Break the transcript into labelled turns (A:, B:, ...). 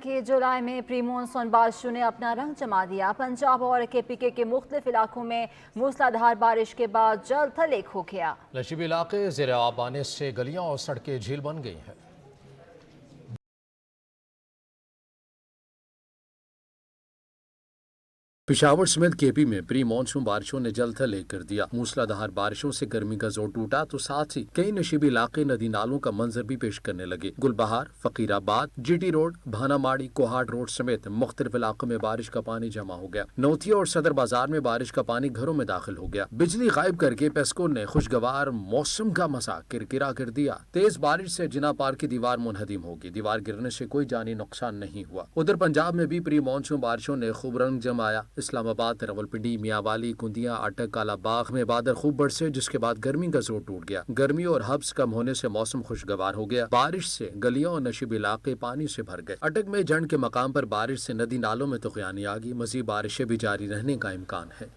A: कि जुलाई में pre monsoon बारिशों ने अपना रंग जमा दिया। पंजाब और KPK के मुख्तलिफ इलाकों में मूसलाधार बारिश के बाद जल थल हो गया।
B: नशीबी इलाके ज़ेर आब आने से गलियां और सड़कें झील बन गई हैं। पिशावर समेत KP में प्री मानसून बारिशों ने जल थल कर दिया। मूसलाधार बारिशों से गर्मी का जोर टूटा तो साथ ही कई नशीबी इलाके नदी नालों का मंजर भी पेश करने लगे। Gulbahar, Fakirabad, GT road, Bhanamari, Kohat road समेत मुख्तलिफ इलाकों में बारिश का पानी जमा हो गया। नौथिया और सदर बाजार में बारिश का पानी घरों में दाखिल हो गया। बिजली गायब करके पेस्को ने खुशगवार मौसम का मजाक किरकिरा कर दिया। तेज बारिश से जिना पार की दीवार मुनहदिम होगी। दीवार गिरने से कोई जानी नुकसान नहीं हुआ। उधर पंजाब में भी प्री मानसून बारिशों ने खूब रंग जमाया। इस्लामाबाद, रावलपिंडी, मियांवाली, कुंदिया, अटक, कालाबाग में बादल खूब बरसे, जिसके बाद गर्मी का जोर टूट गया। गर्मी और हब्स कम होने से मौसम खुशगवार हो गया। बारिश से गलियों और नशीबी इलाके पानी से भर गए। अटक में जंड के मकाम पर बारिश से नदी नालों में तुगयानी आ गई। मजीद बारिशें भी जारी रहने का इम्कान है।